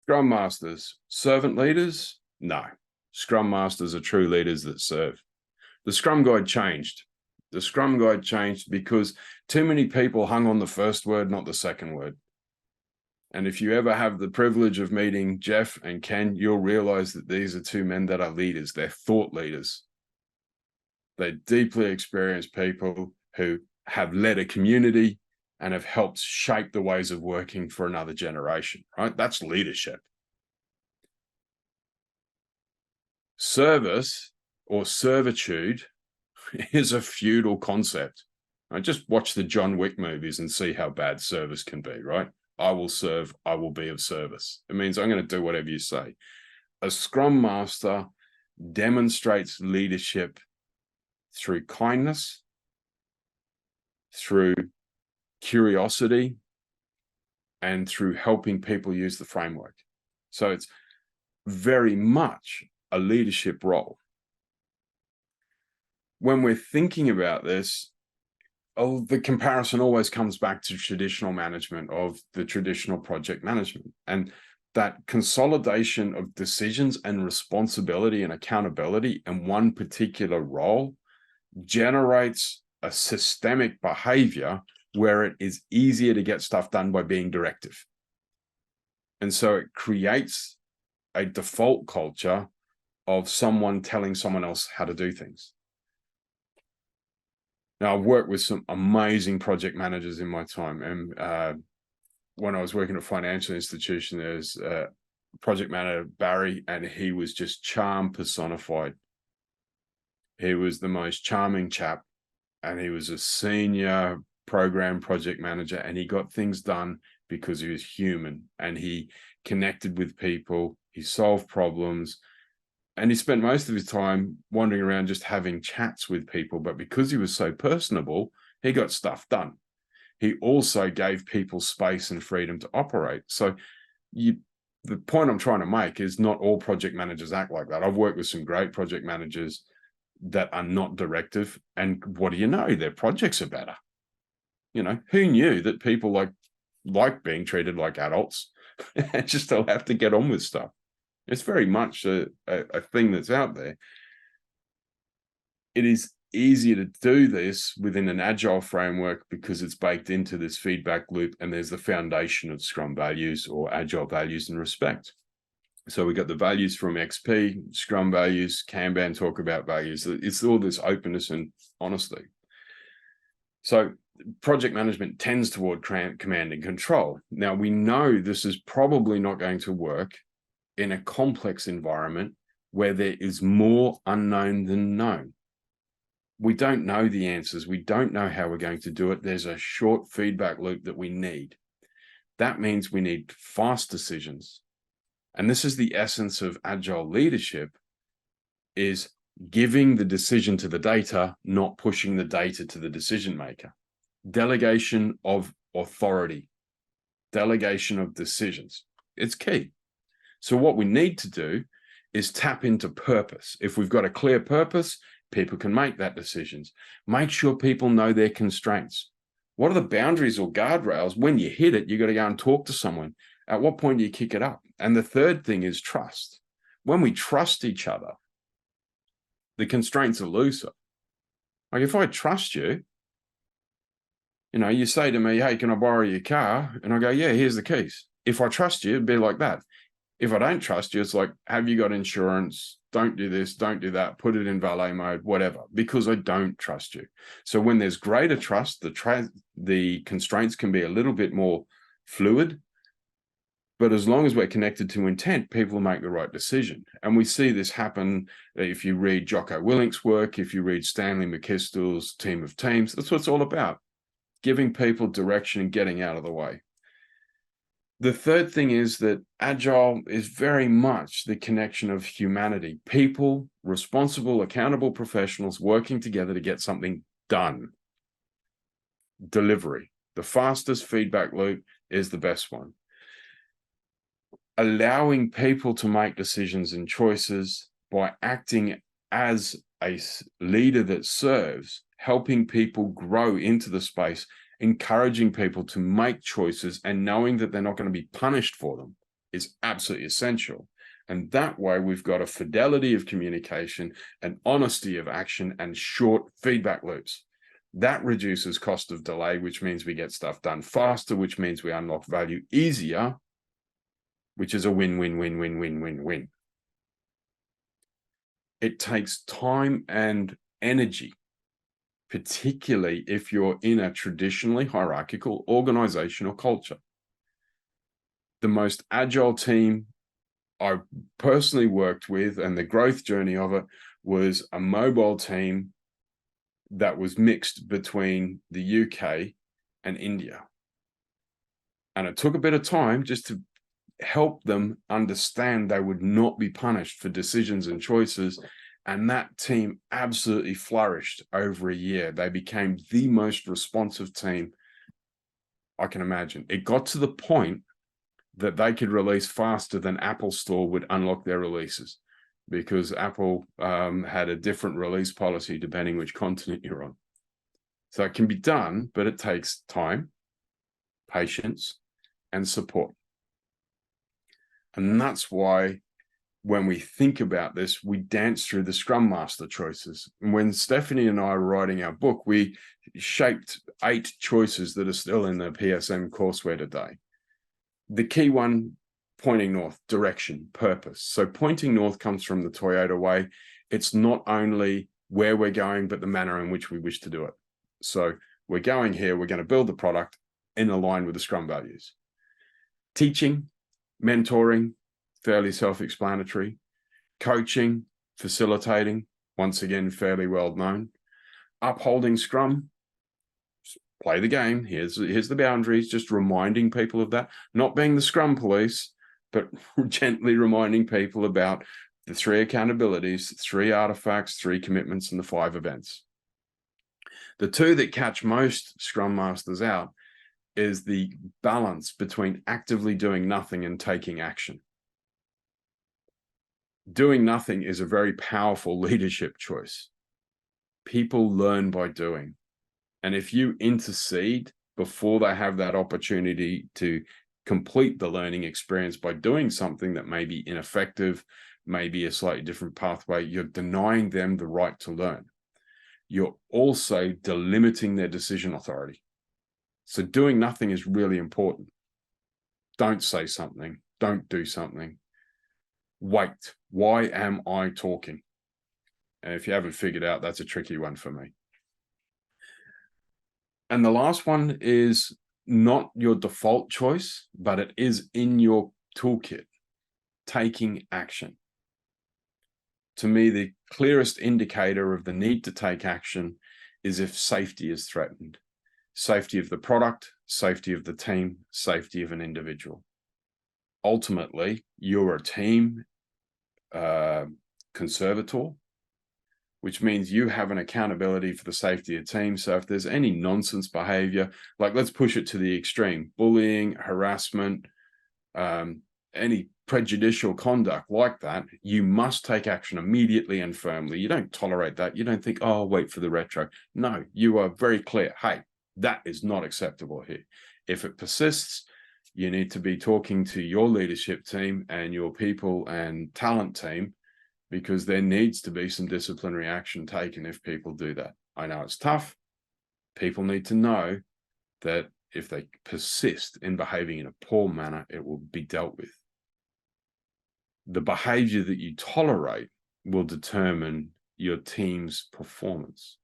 Scrum Masters, servant leaders? No. Scrum Masters are true leaders that serve. The Scrum Guide changed. The Scrum Guide changed because too many people hung on the first word, not the second word. And if you ever have the privilege of meeting Jeff and Ken, you'll realize that these are two men that are leaders. They're thought leaders. They're deeply experienced people who have led a community and have helped shape the ways of working for another generation, right? That's leadership. Service or servitude is a feudal concept. Just watch the John Wick movies and see how bad service can be, right? I will serve, I will be of service. It means I'm going to do whatever you say. A Scrum Master demonstrates leadership through kindness, through curiosity, and through helping people use the framework. So it's very much a leadership role. When we're thinking about this, the comparison always comes back to traditional management of the traditional project management. And that consolidation of decisions and responsibility and accountability in one particular role generates a systemic behavior where it is easier to get stuff done by being directive. And so it creates a default culture of someone telling someone else how to do things. Now, I've worked with some amazing project managers in my time. And when I was working at a financial institution, there's a project manager, Barry, and he was just charm personified. He was the most charming chap, and he was a senior program project manager, and he got things done because he was human, and he connected with people, he solved problems, and he spent most of his time wandering around just having chats with people. But because he was so personable, he got stuff done. He also gave people space and freedom to operate. So the point I'm trying to make is not all project managers act like that. I've worked with some great project managers that are not directive. And what do you know? Their projects are better. You know, who knew that people like being treated like adults and just don't have to get on with stuff? It's very much a thing that's out there. It is easier to do this within an Agile framework because it's baked into this feedback loop, and there's the foundation of Scrum values or Agile values and respect. So we got the values from XP, Scrum values, Kanban talk about values. It's all this openness and honesty. So project management tends toward command and control. Now, we know this is probably not going to work in a complex environment where there is more unknown than known. We don't know the answers. We don't know how we're going to do it. There's a short feedback loop that we need. That means we need fast decisions. And this is the essence of Agile leadership, is giving the decision to the data, not pushing the data to the decision maker. Delegation of authority, delegation of decisions. It's key. So what we need to do is tap into purpose. If we've got a clear purpose, people can make that decisions. Make sure people know their constraints. What are the boundaries or guardrails? When you hit it, you got to go and talk to someone. At what point do you kick it up? And the third thing is trust. When we trust each other, the constraints are looser. Like if I trust you, you know, you say to me, hey, can I borrow your car? And I go, yeah, here's the keys. If I trust you, it'd be like that. If I don't trust you, it's like, have you got insurance? Don't do this, don't do that, put it in valet mode, whatever, because I don't trust you. So when there's greater trust, the constraints can be a little bit more fluid. But as long as we're connected to intent, people make the right decision. And we see this happen if you read Jocko Willink's work, if you read Stanley McKistle's Team of Teams. That's what it's all about, giving people direction and getting out of the way. The third thing is that Agile is very much the connection of humanity, people, responsible, accountable professionals working together to get something done. Delivery. The fastest feedback loop is the best one. Allowing people to make decisions and choices by acting as a leader that serves, helping people grow into the space, encouraging people to make choices and knowing that they're not going to be punished for them. is absolutely essential. And that way we've got a fidelity of communication, an honesty of action, and short feedback loops. That reduces cost of delay, which means we get stuff done faster, which means we unlock value easier, which is a win-win-win-win-win-win-win. It takes time and energy, particularly if you're in a traditionally hierarchical organization or culture. The most agile team I personally worked with, and the growth journey of it, was a mobile team that was mixed between the UK and India. And it took a bit of time just to help them understand they would not be punished for decisions and choices. And that team absolutely flourished over a year. They became the most responsive team I can imagine. It got to the point that they could release faster than Apple Store would unlock their releases, because Apple had a different release policy depending which continent you're on. So it can be done, but it takes time, patience, and support. And that's why when we think about this, we dance through the Scrum Master choices. And when Stephanie and I were writing our book, we shaped 8 choices that are still in the PSM courseware today. The key one, pointing north, direction, purpose. So pointing north comes from the Toyota way. It's not only where we're going, but the manner in which we wish to do it. So we're going here, we're going to build the product in line with the Scrum values. Teaching, mentoring, fairly self-explanatory. Coaching, facilitating, once again, fairly well known. Upholding Scrum, play the game. Here's the boundaries, just reminding people of that. Not being the Scrum police, but gently reminding people about the 3 accountabilities, 3 artifacts, 3 commitments, and the 5 events. The 2 that catch most Scrum Masters out is the balance between actively doing nothing and taking action. Doing nothing is a very powerful leadership choice. People learn by doing. And if you intercede before they have that opportunity to complete the learning experience by doing something that may be ineffective, maybe a slightly different pathway, you're denying them the right to learn. You're also delimiting their decision authority. So doing nothing is really important. Don't say something. Don't do something. Wait. Why am I talking? And if you haven't figured out, that's a tricky one for me. And the last one is not your default choice, but it is in your toolkit, taking action. To me, the clearest indicator of the need to take action is if safety is threatened. Safety of the product, safety of the team, safety of an individual. Ultimately, you're a team conservator, which means you have an accountability for the safety of teams. So if there's any nonsense behavior, like let's push it to the extreme, bullying, harassment, any prejudicial conduct like that, you must take action immediately and firmly. You don't tolerate that. You don't think, oh, I'll wait for the retro. No, you are very clear. Hey, that is not acceptable here. If it persists, you need to be talking to your leadership team and your people and talent team, because there needs to be some disciplinary action taken if people do that. I know it's tough. People need to know that if they persist in behaving in a poor manner, it will be dealt with. The behavior that you tolerate will determine your team's performance.